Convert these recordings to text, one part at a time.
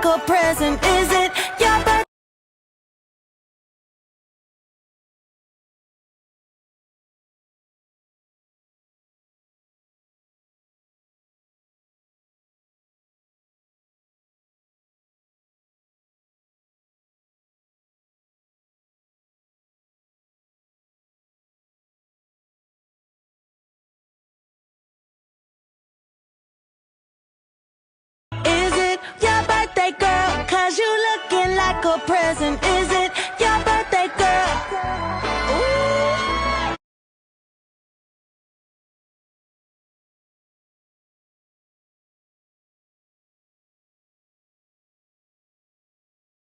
like a present. Is it your birthday? Is it your birthday, girl? Cause you looking like a present. Is it your birthday, girl? Ooh.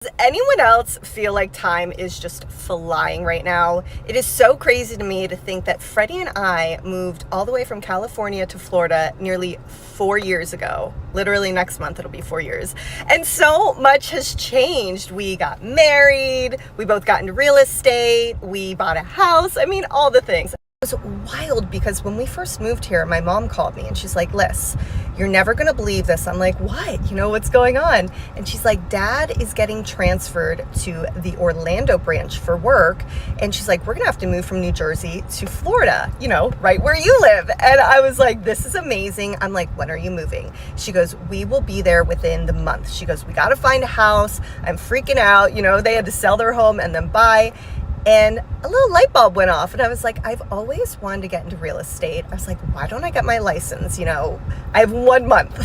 Does anyone else feel like time is just flying right now? It is so crazy to me to think that Freddie and I moved all the way from California to Florida nearly 4 years ago. Literally next month it'll be 4 years. And so much has changed. We got married, we both got into real estate, we bought a house, I mean, all the things. It was wild because when we first moved here, my mom called me and she's like, Liz, you're never gonna believe this. I'm like, what? You know, what's going on? And she's like, Dad is getting transferred to the Orlando branch for work. And she's like, we're gonna have to move from New Jersey to Florida, you know, right where you live. And I was like, this is amazing. I'm like, when are you moving? She goes, we will be there within the month. She goes, we gotta find a house. I'm freaking out. You know, they had to sell their home and then buy. And a little light bulb went off and I was like, I've always wanted to get into real estate. I was like, why don't I get my license? You know, I have 1 month.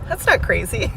That's not crazy.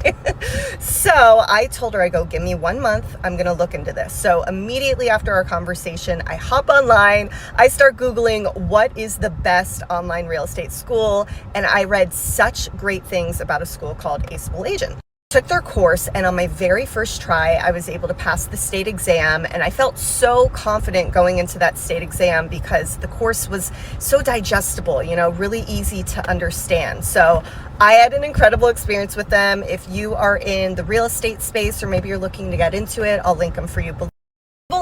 So I told her, I go, give me 1 month. I'm going to look into this. So immediately after our conversation, I hop online. I start Googling what is the best online real estate school. And I read such great things about a school called Aceable Agent. Took their course, and on my very first try, I was able to pass the state exam, and I felt so confident going into that state exam because the course was so digestible, you know, really easy to understand. So I had an incredible experience with them. If you are in the real estate space or maybe you're looking to get into it, I'll link them for you below.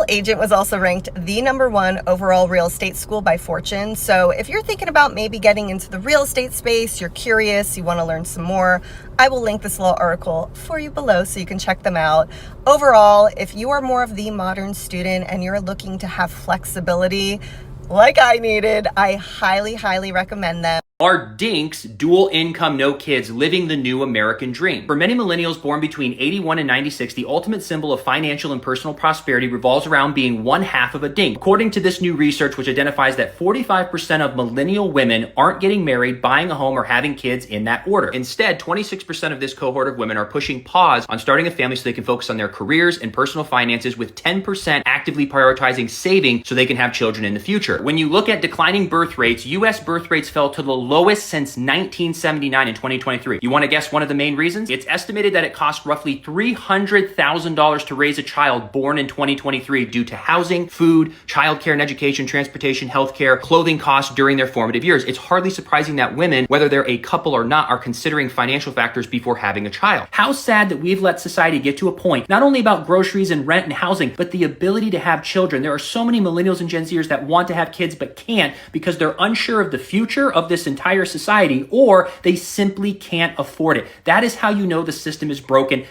Agent was also ranked the #1 overall real estate school by Fortune. So if you're thinking about maybe getting into the real estate space, you're curious, you want to learn some more, I will link this little article for you below so you can check them out. Overall, if you are more of the modern student and you're looking to have flexibility like I needed, I highly, highly recommend them. Are dinks dual income, no kids, living the new American dream? For many millennials born between 81 and 96, the ultimate symbol of financial and personal prosperity revolves around being one half of a dink. According to this new research, which identifies that 45% of millennial women aren't getting married, buying a home, or having kids in that order. Instead, 26% of this cohort of women are pushing pause on starting a family so they can focus on their careers and personal finances, with 10% actively prioritizing saving so they can have children in the future. When you look at declining birth rates, US birth rates fell to the lowest since 1979 in 2023. You want to guess one of the main reasons? It's estimated that it costs roughly $300,000 to raise a child born in 2023 due to housing, food, childcare and education, transportation, healthcare, clothing costs during their formative years. It's hardly surprising that women, whether they're a couple or not, are considering financial factors before having a child. How sad that we've let society get to a point, not only about groceries and rent and housing, but the ability to have children. There are so many millennials and Gen Zers that want to have kids but can't because they're unsure of the future of this entire society, or they simply can't afford it. That is how you know the system is broken.